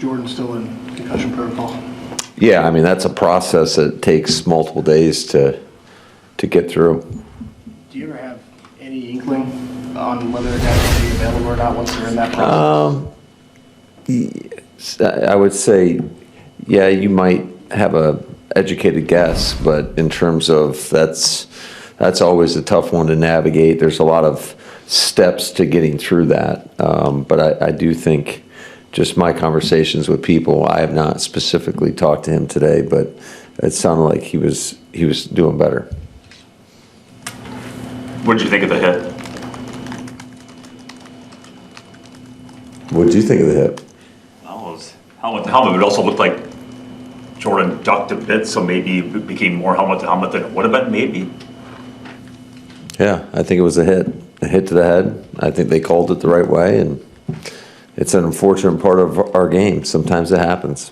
Jordan still in concussion protocol? Yeah, I mean, that's a process that takes multiple days to get through. Do you ever have any inkling on whether a guy's going to be available or not once they're in that process? I would say, yeah, you might have a educated guess, but in terms of that's always a tough one to navigate. There's a lot of steps to getting through that. But I do think just my conversations with people, I have not specifically talked to him today, but it sounded like he was doing better. What did you think of the hit? What did you think of the hit? Helmet. It also looked like Jordan ducked a bit, so maybe it became more helmet to helmet than it would have been, maybe. Yeah, I think it was a hit to the head. I think they called it the right way, and it's an unfortunate part of our game. Sometimes it happens.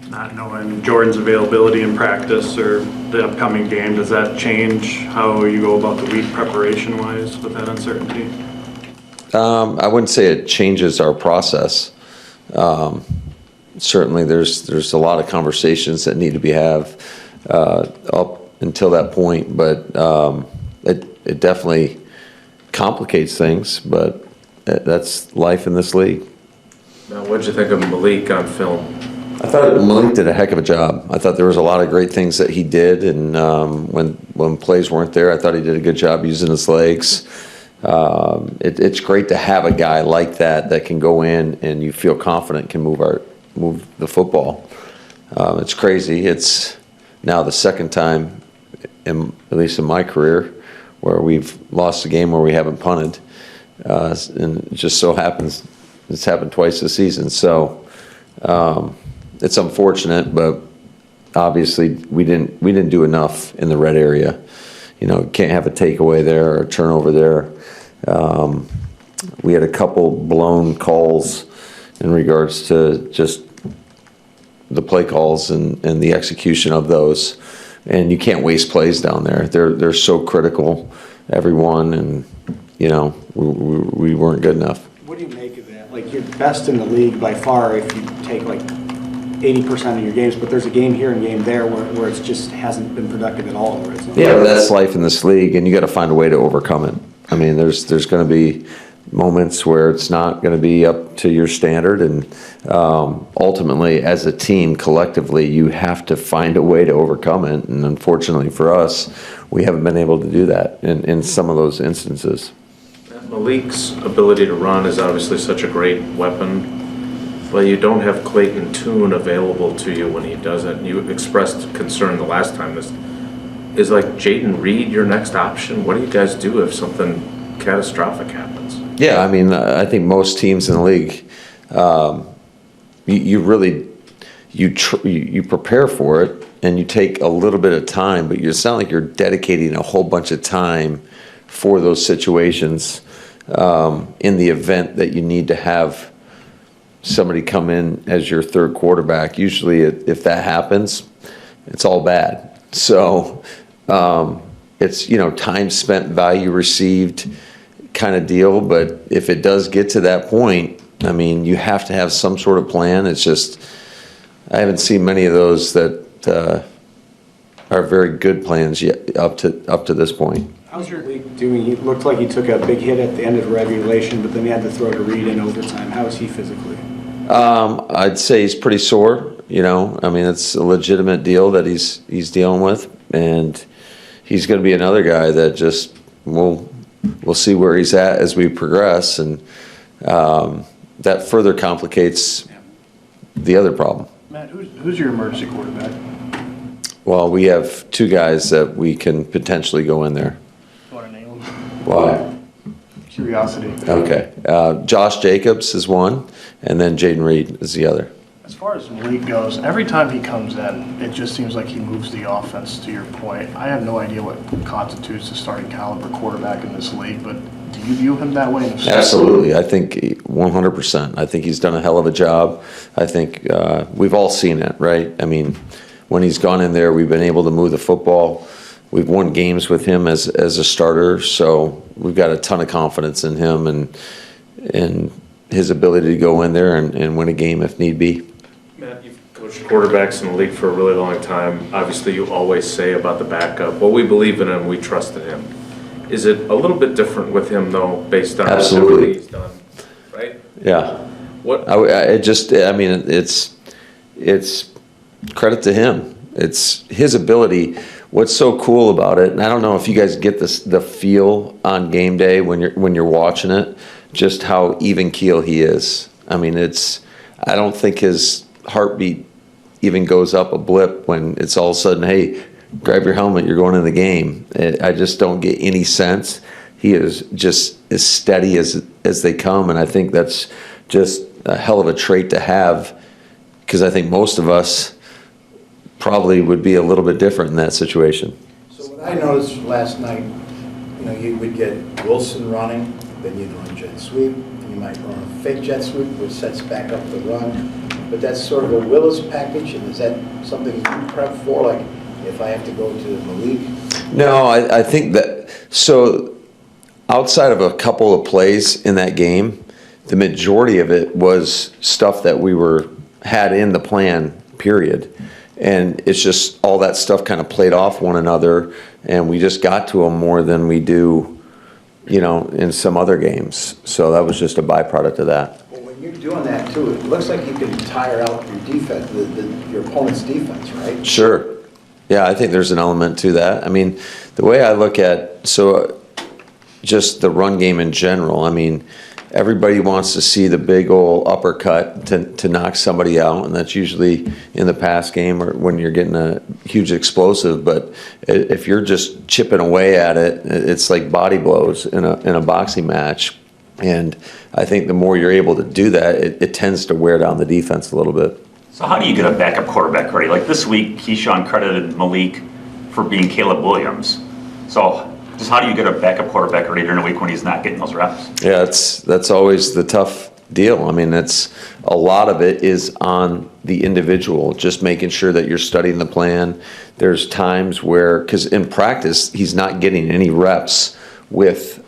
Not knowing Jordan's availability in practice or the upcoming game, does that change how you go about the week preparation-wise with that uncertainty? I wouldn't say it changes our process. Certainly, there's a lot of conversations that need to be have up until that point, but it definitely complicates things. But that's life in this league. Now, what did you think of Malik on film? I thought Malik did a heck of a job. I thought there was a lot of great things that he did, and when plays weren't there, I thought he did a good job using his legs. It's great to have a guy like that can go in and you feel confident can move the football. It's crazy. It's now the second time, at least in my career, where we've lost a game where we haven't punted, and it just so happens it's happened twice this season. So it's unfortunate, but obviously we didn't do enough in the red area. You know, can't have a takeaway there or a turnover there. We had a couple blown calls in regards to just the play calls and the execution of those. And you can't waste plays down there. They're so critical, everyone, and, you know, we weren't good enough. What do you make of that? Like, you're best in the league by far if you take like 80% of your games, but there's a game here and game there where it just hasn't been productive at all. Yeah, but that's life in this league, and you got to find a way to overcome it. I mean, there's going to be moments where it's not going to be up to your standard, and ultimately, as a team, collectively, you have to find a way to overcome it. And unfortunately for us, we haven't been able to do that in some of those instances. Malik's ability to run is obviously such a great weapon. Well, you don't have Clayton Tune available to you when he does it. You expressed concern the last time. This is like Jaden Reed your next option? What do you guys do if something catastrophic happens? Yeah, I mean, I think most teams in the league, you prepare for it and you take a little bit of time, but it's not like you're dedicating a whole bunch of time for those situations in the event that you need to have somebody come in as your third quarterback. Usually if that happens, it's all bad. So it's, you know, time spent, value received kind of deal. But if it does get to that point, I mean, you have to have some sort of plan. It's just, I haven't seen many of those that are very good plans yet up to this point. How's your league doing? He looked like he took a big hit at the end of regulation, but then he had to throw to Reed in overtime. How is he physically? I'd say he's pretty sore. You know, I mean, it's a legitimate deal that he's dealing with, and he's going to be another guy that just we'll see where he's at as we progress, and that further complicates the other problem. Matt, who's your emergency quarterback? Well, we have two guys that we can potentially go in there. You want to name them? Why? Curiosity. Okay. Josh Jacobs is one, and then Jaden Reed is the other. As far as Malik goes, every time he comes in, it just seems like he moves the offense, to your point. I have no idea what constitutes a starting caliber quarterback in this league, but do you view him that way? Absolutely. I think 100%. I think he's done a hell of a job. I think we've all seen it, right? I mean, when he's gone in there, we've been able to move the football. We've won games with him as a starter, so we've got a ton of confidence in him and his ability to go in there and win a game if need be. Matt, you've coached quarterbacks in the league for a really long time. Obviously, you always say about the backup, well, we believe in him, we trust in him. Is it a little bit different with him, though, based on Absolutely. everything he's done, right? Yeah. What, It's credit to him. It's his ability. What's so cool about it, and I don't know if you guys get the feel on game day when you're watching it, just how even keel he is. I mean, I don't think his heartbeat even goes up a blip when it's all of a sudden, hey, grab your helmet, you're going in the game. I just don't get any sense. He is just as steady as they come, and I think that's just a hell of a trait to have, because I think most of us probably would be a little bit different in that situation. So what I noticed last night, you would get Wilson running, then you'd run jet sweep, and you might run a fake jet sweep, which sets back up the run. But that's sort of a Willis package, and is that something you prep for, like if I have to go to Malik? No, I think that, so outside of a couple of plays in that game, the majority of it was stuff that we had in the plan, period. And it's just all that stuff kind of played off one another, and we just got to them more than we do, in some other games. So that was just a byproduct of that. Well, when you're doing that too, it looks like you can tire out your defense, your opponent's defense, right? Sure. Yeah, I think there's an element to that. I mean, the way I look at, just the run game in general, I mean, everybody wants to see the big old uppercut to knock somebody out, and that's usually in the pass game or when you're getting a huge explosive. But if you're just chipping away at it, it's like body blows in a boxing match. And I think the more you're able to do that, it tends to wear down the defense a little bit. So how do you get a backup quarterback ready? Like this week, Keyshawn credited Malik for being Caleb Williams. So just how do you get a backup quarterback ready during a week when he's not getting those reps? Yeah, that's always the tough deal. I mean, a lot of it is on the individual, just making sure that you're studying the plan. There's times where, because in practice, he's not getting any reps with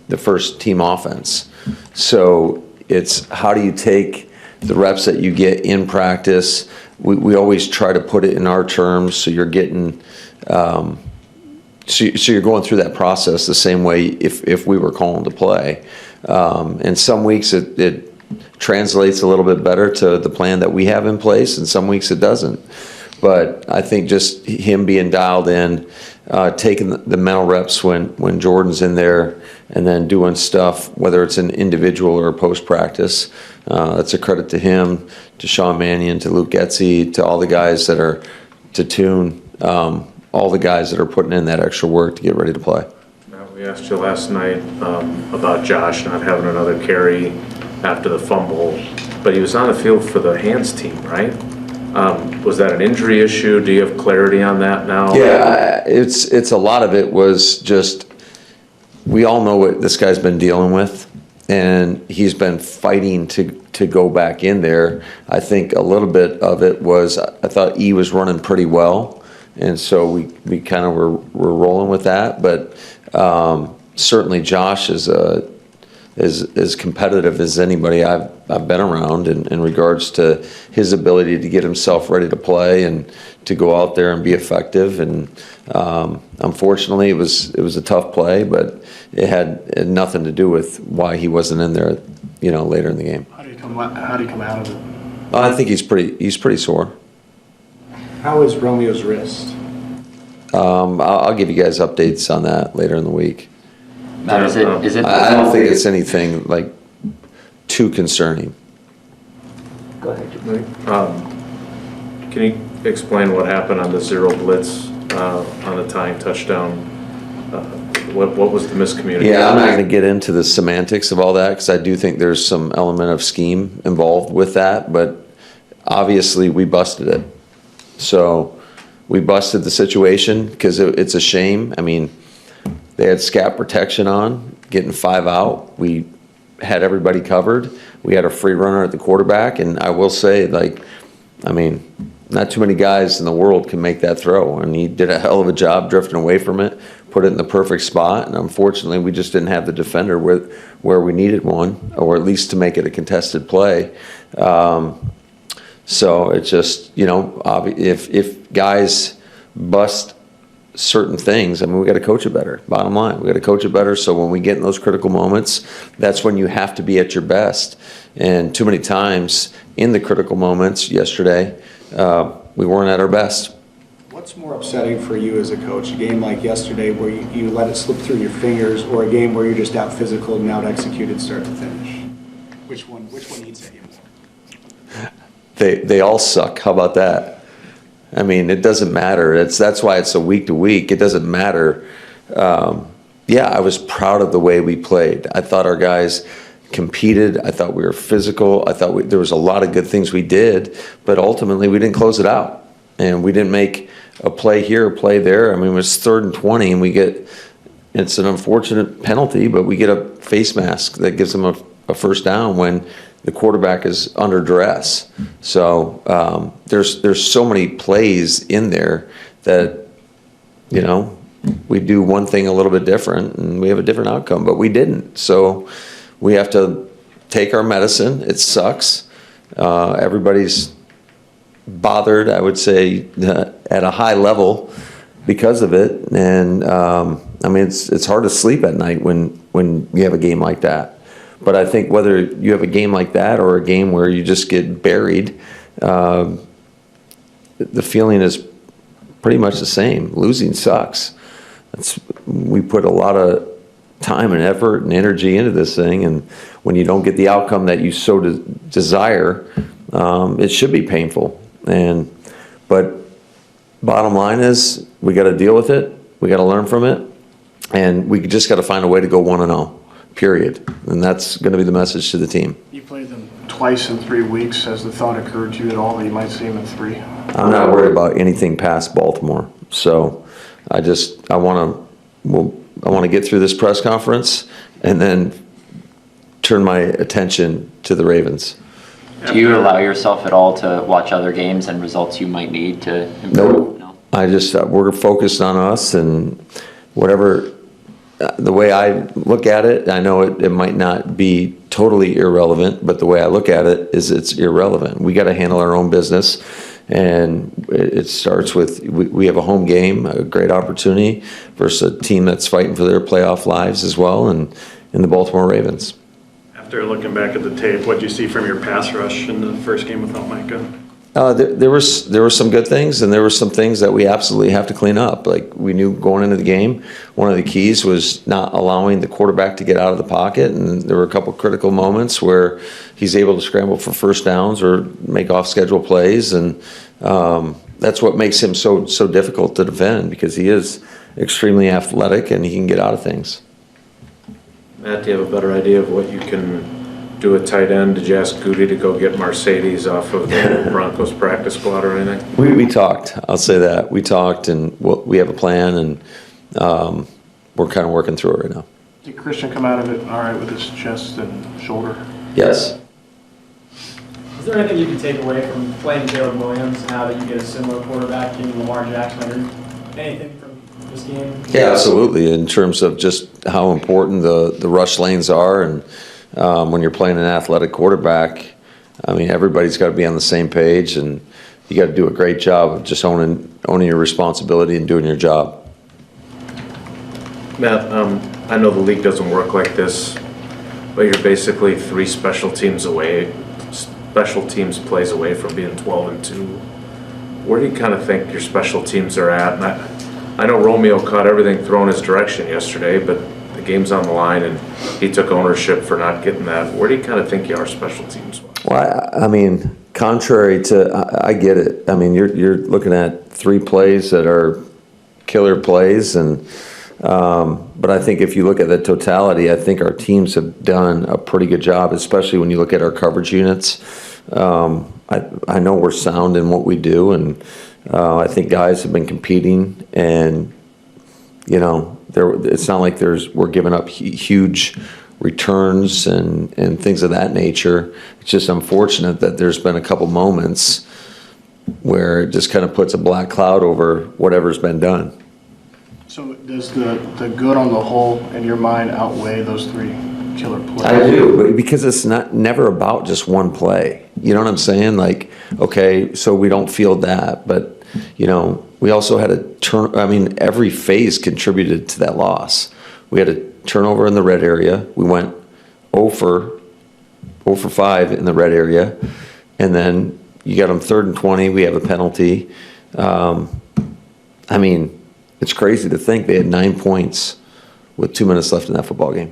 the first team offense. So it's how do you take the reps that you get in practice? We always try to put it in our terms, so you're getting so you're going through that process the same way if we were calling to play. And some weeks it translates a little bit better to the plan that we have in place, and some weeks it doesn't. But I think just him being dialed in, taking the mental reps when Jordan's in there, and then doing stuff, whether it's an individual or post-practice, that's a credit to him, to Sean Mannion, to Luke Getzey, to all the guys that are, to Tune, all the guys that are putting in that extra work to get ready to play. Now, we asked you last night about Josh not having another carry after the fumble, but he was on the field for the hands team, right? Was that an injury issue? Do you have clarity on that now? Yeah, it's a lot of it was just, we all know what this guy's been dealing with, and he's been fighting to go back in there. I think a little bit of it was, I thought E was running pretty well, and so we kind of were rolling with that. But certainly Josh is as competitive as anybody I've been around in regards to his ability to get himself ready to play and to go out there and be effective. And unfortunately, it was a tough play, but it had nothing to do with why he wasn't in there, later in the game. How do you come out of it? I think he's pretty sore. How is Romeo's wrist? I'll give you guys updates on that later in the week. Now, is it? I don't think it's anything like too concerning. Go ahead. Can you explain what happened on the zero blitz on the tying touchdown? What was the miscommunication? Yeah, I'm not going to get into the semantics of all that, because I do think there's some element of scheme involved with that, but obviously we busted it. So we busted the situation because it's a shame. I mean, they had scat protection on, getting 5 out. We had everybody covered. We had a free runner at the quarterback, and I will say, not too many guys in the world can make that throw, and he did a hell of a job drifting away from it. put it in the perfect spot, and unfortunately, we just didn't have the defender where we needed one, or at least to make it a contested play. So it's just, if guys bust certain things, I mean, we got to coach it better. Bottom line, we got to coach it better. So when we get in those critical moments, that's when you have to be at your best. And too many times in the critical moments yesterday, we weren't at our best. What's more upsetting for you as a coach? A game like yesterday where you let it slip through your fingers, or a game where you're just out physical and out executed start to finish? Which one eats at you more? They all suck. How about that? I mean, it doesn't matter. That's why it's a week to week. It doesn't matter. I was proud of the way we played. I thought our guys competed. I thought we were physical. I thought there was a lot of good things we did, but ultimately we didn't close it out, and we didn't make a play here, a play there. I mean, it was 3rd and 20, and it's an unfortunate penalty, but we get a face mask that gives them a first down when the quarterback is under duress. So there's so many plays in there that, we do one thing a little bit different and we have a different outcome, but we didn't. So we have to take our medicine. It sucks. Everybody's bothered, I would say, at a high level because of it. And it's hard to sleep at night when you have a game like that. But I think whether you have a game like that or a game where you just get buried, the feeling is pretty much the same. Losing sucks. We put a lot of time and effort and energy into this thing, and when you don't get the outcome that you so desire, it should be painful. But bottom line is, we got to deal with it. We got to learn from it, and we just got to find a way to go 1-0. Period. And that's going to be the message to the team. You played them twice in 3 weeks. Has the thought occurred to you at all that you might see them in 3? I'm not worried about anything past Baltimore. So I want to get through this press conference and then turn my attention to the Ravens. Do you allow yourself at all to watch other games and results you might need to improve? No. We're focused on us, and whatever. The way I look at it, I know it might not be totally irrelevant, but the way I look at it is it's irrelevant. We got to handle our own business, and it starts with we have a home game, a great opportunity versus a team that's fighting for their playoff lives as well, and in the Baltimore Ravens. After looking back at the tape, what did you see from your pass rush in the first game without Micah? There were some good things, and there were some things that we absolutely have to clean up. Like, we knew going into the game, one of the keys was not allowing the quarterback to get out of the pocket, and there were a couple critical moments where he's able to scramble for first downs or make off-schedule plays, and that's what makes him so difficult to defend, because he is extremely athletic and he can get out of things. Matt, do you have a better idea of what you can do at tight end? Did you ask Goody to go get Mercedes off of the Broncos practice squad or anything? We talked. I'll say that. We talked, and we have a plan, and we're kind of working through it right now. Did Christian come out of it all right with his chest and shoulder? Yes. Is there anything you can take away from playing Caleb Williams now that you get a similar quarterback in Lamar Jackson? Anything from this game? Yeah, absolutely. In terms of just how important the rush lanes are, and when you're playing an athletic quarterback, I mean, everybody's got to be on the same page, and you got to do a great job of just owning your responsibility and doing your job. Matt, I know the league doesn't work like this, but you're basically 3 special teams plays away from being 12-2. Where do you kind of think your special teams are at? And I know Romeo caught everything thrown his direction yesterday, but the game's on the line, and he took ownership for not getting that. Where do you kind of think you are special teams? Well, I mean, contrary to, I get it. I mean, you're looking at 3 plays that are killer plays, and but I think if you look at the totality, I think our teams have done a pretty good job, especially when you look at our coverage units. I know we're sound in what we do, and I think guys have been competing, and it's not like we're giving up huge returns and things of that nature. It's just unfortunate that there's been a couple moments where it just kind of puts a black cloud over whatever's been done. So So does the good on the whole, in your mind, outweigh those 3 killer plays? I do, because it's never about just one play. You know what I'm saying? Like, okay, so we don't field that, but, you know, we also had a every phase contributed to that loss. We had a turnover in the red area. We went 0 for 5 in the red area. And then you got them 3rd and 20. We have a penalty. It's crazy to think they had 9 points with 2 minutes left in that football game.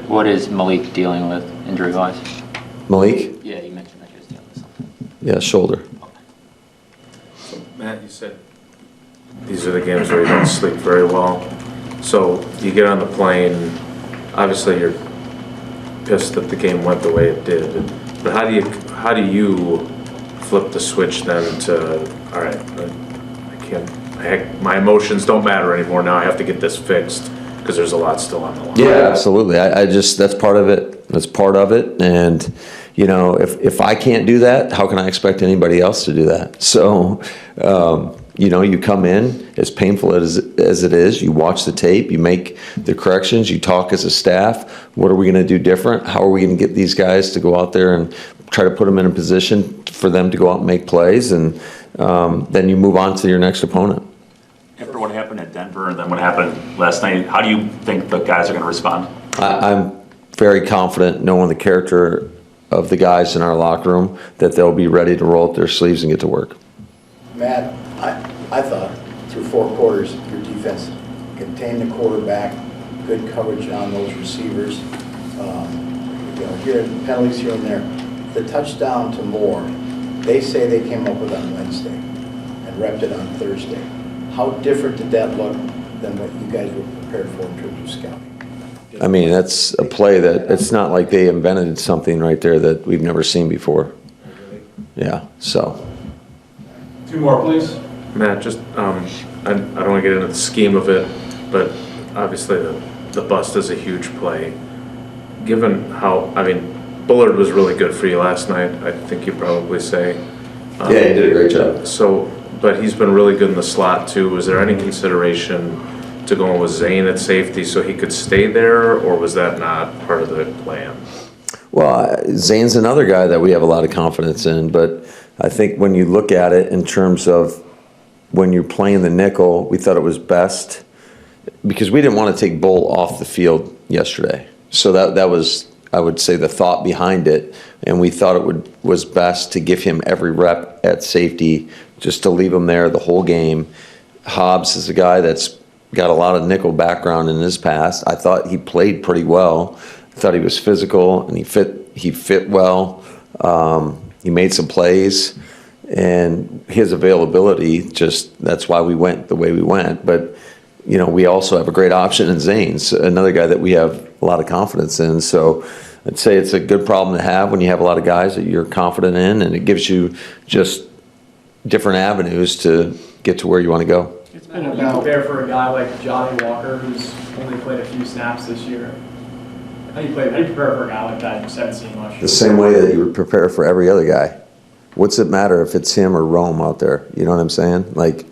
What is Malik dealing with injury-wise? Malik? Yeah, you mentioned that he was dealing with something. Yeah, shoulder. Matt, you said these are the games where you don't sleep very well. So you get on the plane, obviously you're pissed that the game went the way it did. But how do you flip the switch then to, all right, my emotions don't matter anymore, now I have to get this fixed because there's a lot still on the line. Yeah, absolutely. That's part of it. That's part of it. And, you know, if I can't do that, how can I expect anybody else to do that? So, you know, you come in, as painful as it is, you watch the tape, you make the corrections, you talk as a staff. What are we going to do different? How are we going to get these guys to go out there and try to put them in a position for them to go out and make plays? And then you move on to your next opponent. After what happened at Denver and then what happened last night, how do you think the guys are going to respond? I'm very confident, knowing the character of the guys in our locker room, that they'll be ready to roll up their sleeves and get to work. Matt, I thought through 4 quarters, your defense contained the quarterback, good coverage on those receivers. Here penalties here and there. The touchdown to Moore, they say they came up with on Wednesday and repped it on Thursday. How different did that look than what you guys were prepared for in terms of scouting? I mean, that's a play that, it's not like they invented something right there that we've never seen before. Yeah, so. 2 more, please. Matt, just, I don't want to get into the scheme of it, but obviously the bust is a huge play. Given how, Bullard was really good for you last night, I think you'd probably say. Yeah, he did a great job. So, but he's been really good in the slot too. Was there any consideration to going with Zane at safety so he could stay there, or was that not part of the plan? Well, Zane's another guy that we have a lot of confidence in, but I think when you look at it in terms of when you're playing the nickel, we thought it was best, because we didn't want to take Bull off the field yesterday. So that was, I would say, the thought behind it, and we thought it was best to give him every rep at safety, just to leave him there the whole game. Hobbs is a guy that's got a lot of nickel background in his past. I thought he played pretty well. I thought he was physical and he fit well. He made some plays, and his availability, that's why we went the way we went. But, you know, we also have a great option in Zane's, another guy that we have a lot of confidence in. So I'd say it's a good problem to have when you have a lot of guys that you're confident in, and it gives you just different avenues to get to where you want to go. It's been about prepare for a guy like Johnny Walker, who's only played a few snaps this year. How do you prepare for a guy like that who's haven't seen much? The same way that you would prepare for every other guy. What's it matter if it's him or Rome out there? You know what I'm saying? Like,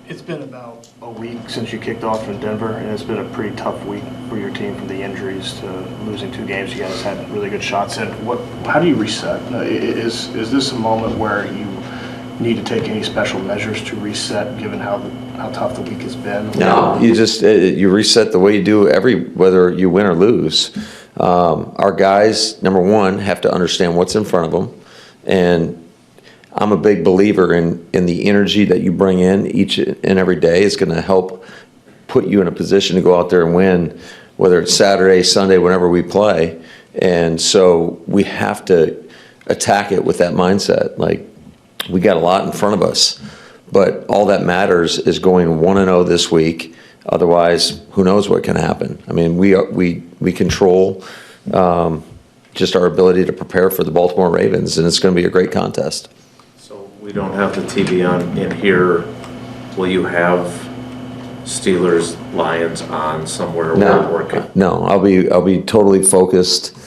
It's been about a week since you kicked off in Denver, and it's been a pretty tough week for your team, from the injuries to losing 2 games. You guys had really good shots in. How do you reset? Is this a moment where you need to take any special measures to reset, given how tough the week has been? no, you just you reset the way you do whether you win or lose. Our guys, number one, have to understand what's in front of them, and I'm a big believer in the energy that you bring in each and every day is going to help put you in a position to go out there and win, whether it's Saturday, Sunday, whenever we play. And so we have to attack it with that mindset. Like, we got a lot in front of us, but all that matters is going 1-0 this week. Otherwise, who knows what can happen? I mean, we control just our ability to prepare for the Baltimore Ravens, and it's going to be a great contest. So we don't have the TV on in here. Will you have Steelers Lions on somewhere? No, I'll be totally focused